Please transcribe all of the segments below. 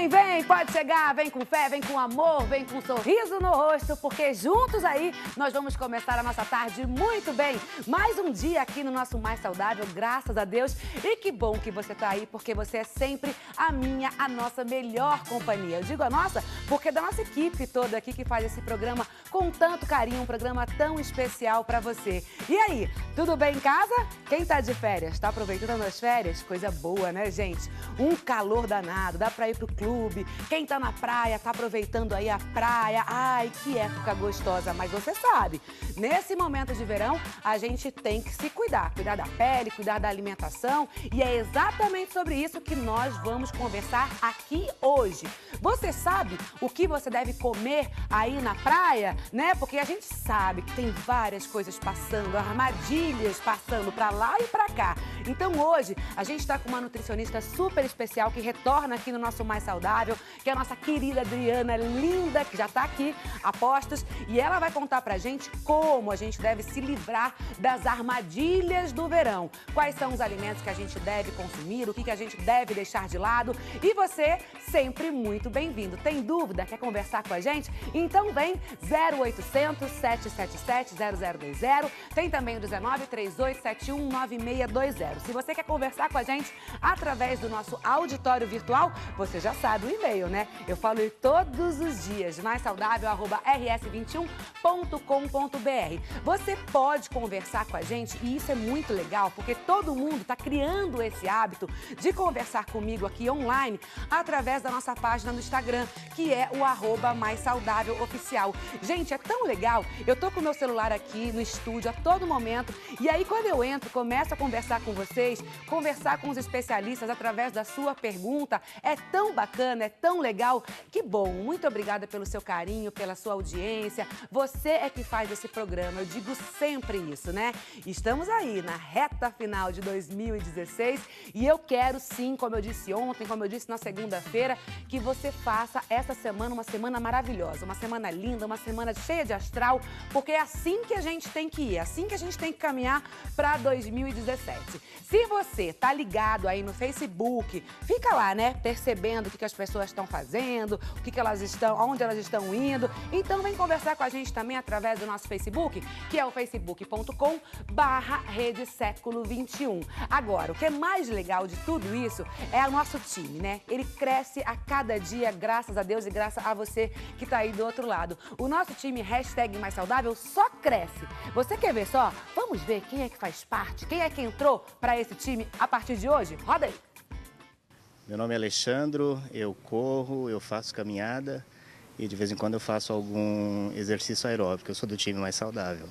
Vem, pode chegar, vem com fé, vem com amor, vem com um sorriso no rosto, porque juntos aí nós vamos começar a nossa tarde muito bem. Mais um dia aqui no nosso Mais Saudável, graças a Deus. E que bom que você tá aí, porque você é sempre a nossa melhor companhia. Eu digo a nossa, porque é da nossa equipe toda aqui que faz esse programa com tanto carinho, um programa tão especial pra você. E aí, tudo bem em casa? Quem tá de férias? Tá aproveitando as férias? Coisa boa, né, gente? Um calor danado, dá pra ir pro clube. Quem tá na praia, tá aproveitando aí a praia. Ai, que época gostosa. Mas você sabe, nesse momento de verão, a gente tem que se cuidar. Cuidar da pele, cuidar da alimentação. E é exatamente sobre isso que nós vamos conversar aqui hoje. Você sabe o que você deve comer aí na praia, né? Porque a gente sabe que tem várias coisas passando, armadilhas passando pra lá e pra cá. Então hoje a gente tá com uma nutricionista super especial que retorna aqui no nosso Mais Saudável, que é a nossa querida Adriana, linda, que já tá aqui a postos, e ela vai contar pra gente como a gente deve se livrar das armadilhas do verão. Quais são os alimentos que a gente deve consumir, o que a gente deve deixar de lado. E você, sempre muito bem-vindo. Tem dúvida? Quer conversar com a gente? Então vem 0800 777 0020. Tem também o 19 3871 9620. Se você quer conversar com a gente através do nosso auditório virtual, você já sabe o e-mail, né? Eu falo todos os dias, maissaudável@rs21.com.br. Você pode conversar com a gente e isso é muito legal, porque todo mundo está criando esse hábito de conversar comigo aqui online através da nossa página no Instagram, que é o @maissaudáveloficial. Gente, é tão legal. Eu tô com o meu celular aqui no estúdio a todo momento e aí quando eu entro, começo a conversar com vocês, conversar com os especialistas através da sua pergunta. É tão bacana, é tão legal. Que bom, muito obrigada pelo seu carinho, pela sua audiência. Você é que faz esse programa, eu digo sempre isso, né? Estamos aí na reta final de 2016 e eu quero sim, como eu disse ontem, como eu disse na segunda-feira, que você faça essa semana uma semana maravilhosa, uma semana linda, uma semana cheia de astral, porque é assim que a gente tem que ir, é assim que a gente tem que caminhar para 2017. Se você tá ligado aí no Facebook, fica lá, né, percebendo o que as pessoas estão fazendo, o que elas estão, aonde elas estão indo. Então vem conversar com a gente também através do nosso Facebook, que é o facebook.com/Rede Século 21. Agora, o que é mais legal de tudo isso é o nosso time, né? Ele cresce a cada dia, graças a Deus e graças a você que tá aí do outro lado. O nosso time #MaisSaudável só cresce. Você quer ver só? Vamos ver quem é que faz parte, quem é que entrou para esse time a partir de hoje? Roda aí! Meu nome é Alexandro, eu corro, eu faço caminhada e de vez em quando eu faço algum exercício aeróbico. Eu sou do time Mais Saudável.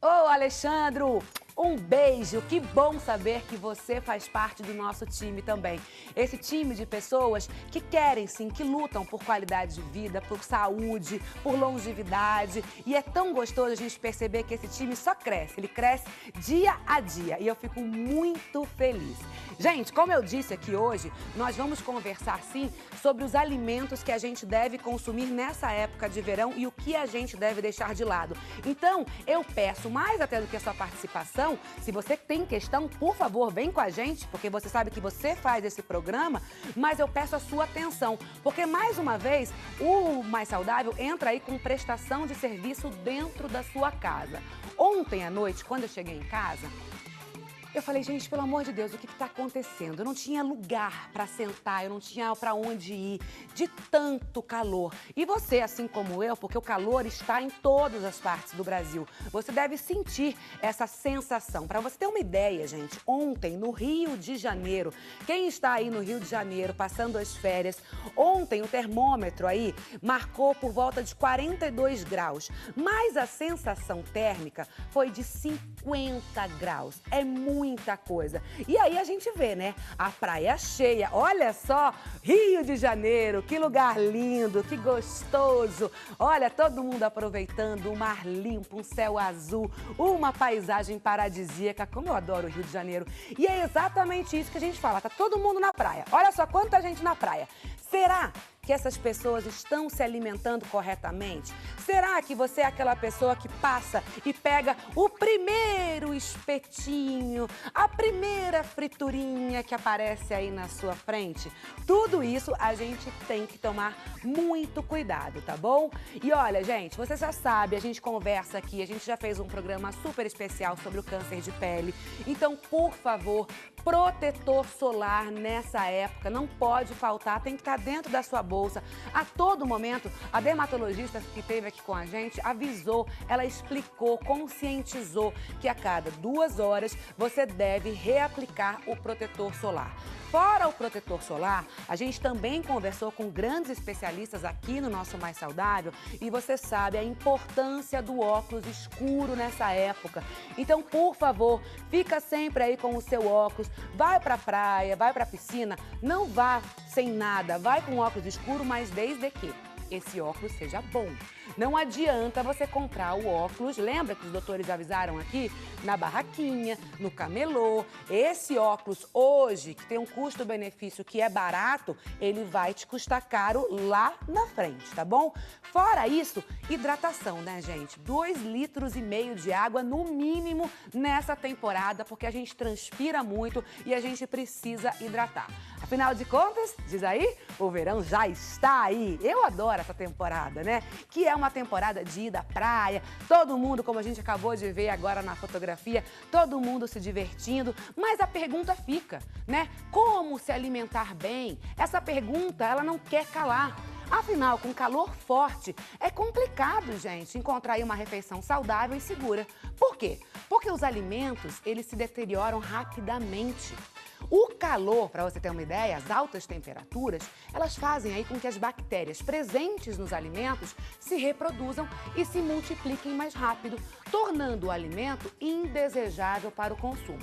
Ô, Alexandro, um beijo. Que bom saber que você faz parte do nosso time também. Esse time de pessoas que querem sim, que lutam por qualidade de vida, por saúde, por longevidade. E é tão gostoso a gente perceber que esse time só cresce. Ele cresce dia a dia e eu fico muito feliz. Gente, como eu disse aqui hoje, nós vamos conversar sim sobre os alimentos que a gente deve consumir nessa época de verão e o que a gente deve deixar de lado. Então, eu peço mais até do que a sua participação, se você tem questão, por favor, vem com a gente, porque você sabe que você faz esse programa, mas eu peço a sua atenção, porque mais uma vez, o Mais Saudável entra aí com prestação de serviço dentro da sua casa. Ontem à noite, quando eu cheguei em casa, eu falei, gente, pelo amor de Deus, o que está acontecendo? Eu não tinha lugar para sentar, eu não tinha para onde ir, de tanto calor. E você, assim como eu, porque o calor está em todas as partes do Brasil, você deve sentir essa sensação. Para você ter uma ideia, gente, ontem no Rio de Janeiro, quem está aí no Rio de Janeiro passando as férias, ontem o termômetro aí marcou por volta de 42 graus, mas a sensação térmica foi de 50 graus. É muita coisa. E aí a gente vê, né? A praia cheia. Olha só, Rio de Janeiro, que lugar lindo, que gostoso. Olha, todo mundo aproveitando, um mar limpo, um céu azul, uma paisagem paradisíaca. Como eu adoro o Rio de Janeiro. E é exatamente isso que a gente fala. Tá todo mundo na praia. Olha só quanta gente na praia. Será que que essas pessoas estão se alimentando corretamente? Será que você é aquela pessoa que passa e pega o primeiro espetinho, a primeira friturinha que aparece aí na sua frente? Tudo isso a gente tem que tomar muito cuidado, tá bom? E olha, gente, você já sabe, a gente conversa aqui, a gente já fez um programa super especial sobre o câncer de pele. Então, por favor, protetor solar nessa época não pode faltar, tem que estar dentro da sua bolsa. A todo momento, a dermatologista que esteve aqui com a gente avisou, ela explicou, conscientizou que a cada 2 horas você deve reaplicar o protetor solar. Fora o protetor solar, a gente também conversou com grandes especialistas aqui no nosso Mais Saudável e você sabe a importância do óculos escuro nessa época. Então, por favor, fica sempre aí com o seu óculos, vai pra praia, vai pra piscina, não vá sem nada, vai com óculos escuro, mas desde que esse óculos seja bom. Não adianta você comprar o óculos, lembra que os doutores avisaram aqui? Na barraquinha, no camelô. Esse óculos hoje, que tem um custo-benefício que é barato, ele vai te custar caro lá na frente, tá bom? Fora isso, hidratação, né, gente? 2,5 litros de água no mínimo nessa temporada, porque a gente transpira muito e a gente precisa hidratar. Afinal de contas, diz aí, o verão já está aí. Eu adoro essa temporada, né? Que é uma temporada de ir à praia, todo mundo, como a gente acabou de ver agora na fotografia, todo mundo se divertindo. Mas a pergunta fica, né? Como se alimentar bem? Essa pergunta, ela não quer calar. Afinal, com calor forte, é complicado, gente, encontrar aí uma refeição saudável e segura. Por quê? Porque os alimentos, eles se deterioram rapidamente. O calor, para você ter uma ideia, as altas temperaturas, elas fazem aí com que as bactérias presentes nos alimentos se reproduzam e se multipliquem mais rápido, tornando o alimento indesejável para o consumo.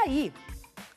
Aí,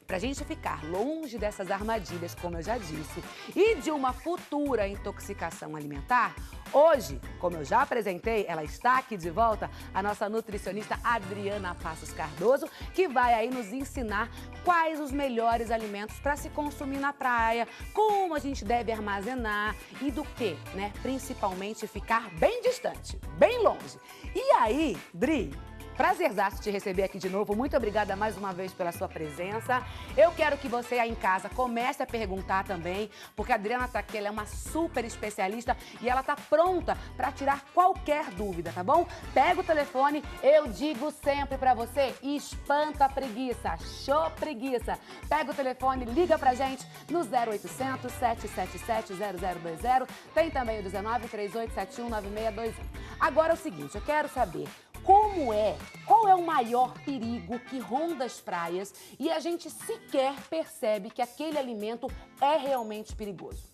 para a gente ficar longe dessas armadilhas, como eu já disse, e de uma futura intoxicação alimentar, hoje, como eu já apresentei, ela está aqui de volta, a nossa nutricionista Adriana Passos Cardoso, que vai aí nos ensinar quais os melhores alimentos para se consumir na praia, como a gente deve armazenar e do que, né? Principalmente ficar bem distante, bem longe. E aí, Dri, prazerzaço te receber aqui de novo. Muito obrigada mais uma vez pela sua presença. Eu quero que você aí em casa comece a perguntar também, porque a Adriana tá aqui, ela é uma super especialista e ela tá pronta para tirar qualquer dúvida, tá bom? Pega o telefone, eu digo sempre para você, espanta a preguiça, show preguiça. Pega o telefone, liga pra gente no 0800 777 0020, tem também o 19 3871 9621. Agora é o seguinte, eu quero saber qual é o maior perigo que ronda as praias e a gente sequer percebe que aquele alimento é realmente perigoso?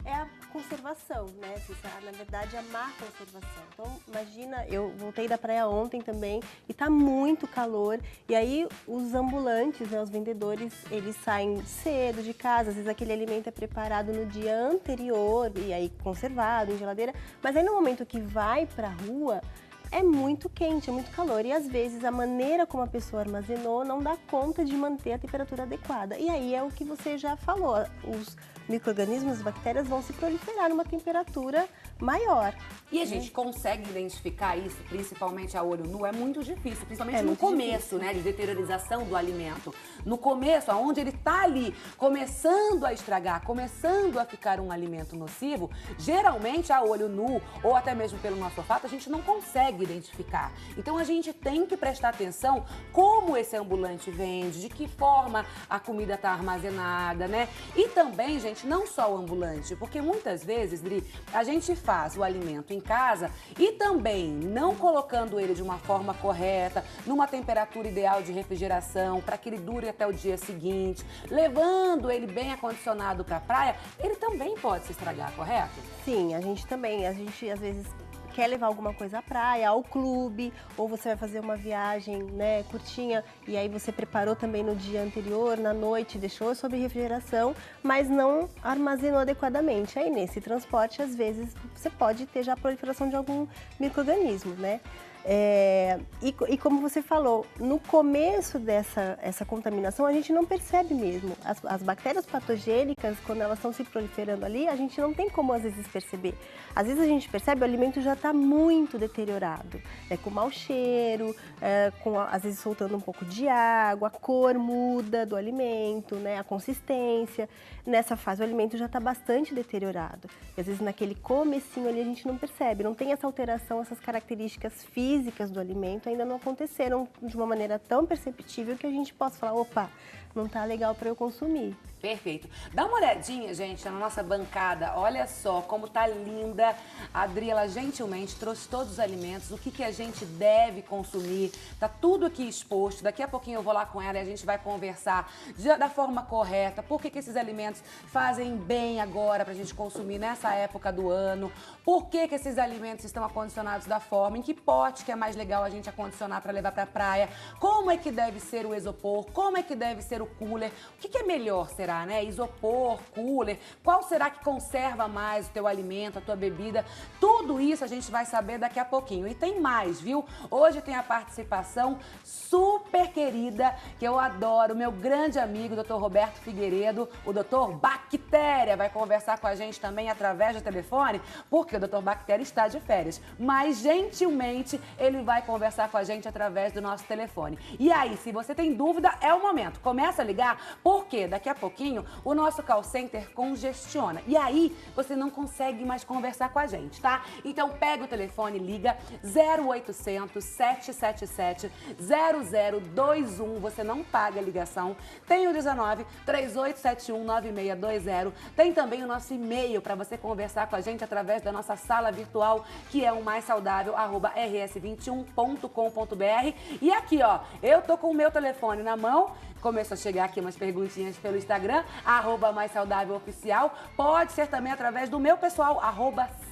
É a conservação, né, Cissa? Na verdade, a má conservação. Então, imagina, eu voltei da praia ontem também e tá muito calor. E aí, os ambulantes, né, os vendedores, eles saem cedo de casa. Às vezes, aquele alimento é preparado no dia anterior e aí conservado em geladeira. Mas aí, no momento que vai pra rua, é muito quente, é muito calor e às vezes a maneira como a pessoa armazenou não dá conta de manter a temperatura adequada. E aí é o que você já falou, os micro-organismos, as bactérias vão se proliferar numa temperatura maior. E a gente consegue identificar isso, principalmente a olho nu? É muito difícil, principalmente no muito começo, né, de deteriorização do alimento. No começo, onde ele está ali começando a estragar, começando a ficar um alimento nocivo, geralmente a olho nu ou até mesmo pelo nosso olfato, a gente não consegue identificar. Então a gente tem que prestar atenção como esse ambulante vende, de que forma a comida está armazenada, né? E também, gente, não só o ambulante, porque muitas vezes, Dri, a gente faz o alimento em casa e também não colocando ele de uma forma correta, numa temperatura ideal de refrigeração, para que ele dure até o dia seguinte, levando ele bem acondicionado para a praia, ele também pode se estragar, correto? Sim, a gente às vezes quer levar alguma coisa à praia, ao clube, ou você vai fazer uma viagem, né, curtinha, e aí você preparou também no dia anterior, na noite, deixou sob refrigeração, mas não armazenou adequadamente. Aí nesse transporte, às vezes, você pode ter já a proliferação de algum micro-organismo, né? E como você falou, no começo essa contaminação, a gente não percebe mesmo. As bactérias patogênicas, quando elas estão se proliferando ali, a gente não tem como, às vezes, perceber. Às vezes a gente percebe o alimento já está muito deteriorado, com mau cheiro, às vezes soltando um pouco de água, a cor muda do alimento, né, a consistência. Nessa fase o alimento já está bastante deteriorado. E às vezes naquele comecinho ali a gente não percebe, não tem essa alteração, essas características físicas do alimento ainda não aconteceram de uma maneira tão perceptível que a gente possa falar, opa, não está legal para eu consumir. Perfeito. Dá uma olhadinha, gente, na nossa bancada. Olha só como tá linda. A Adri, ela gentilmente trouxe todos os alimentos, o que a gente deve consumir. Tá tudo aqui exposto. Daqui a pouquinho eu vou lá com ela e a gente vai conversar da forma correta. Por que esses alimentos fazem bem agora pra gente consumir nessa época do ano? Por que esses alimentos estão acondicionados da forma? Em que pote que é mais legal a gente acondicionar para levar pra praia? Como é que deve ser o isopor? Como é que deve ser o cooler? O que é melhor, será? Né? Isopor, cooler, qual será que conserva mais o teu alimento, a tua bebida? Tudo isso a gente vai saber daqui a pouquinho. E tem mais, viu? Hoje tem a participação super querida, que eu adoro, meu grande amigo, Dr. Roberto Figueiredo, o Dr. Bactéria, vai conversar com a gente também através do telefone, porque o Dr. Bactéria está de férias, mas gentilmente ele vai conversar com a gente através do nosso telefone. E aí, se você tem dúvida, é o momento. Começa a ligar, porque daqui a pouquinho o nosso call center congestiona. E aí, você não consegue mais conversar com a gente, tá? Então, pega o telefone, liga 0800 777 0021. Você não paga a ligação. Tem o 19 3871 9620. Tem também o nosso e-mail para você conversar com a gente através da nossa sala virtual, que é o maissaudável@rs21.com.br. E aqui, ó, eu tô com o meu telefone na mão. Começou a chegar aqui umas perguntinhas pelo Instagram, @maissaudáveloficial. Pode ser também através do meu pessoal,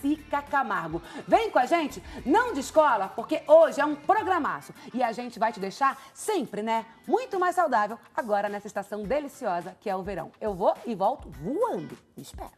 @sicacamargo. Vem com a gente, não descola, porque hoje é um programaço. E a gente vai te deixar sempre, né, muito mais saudável, agora nessa estação deliciosa que é o verão. Eu vou e volto voando. Me espera.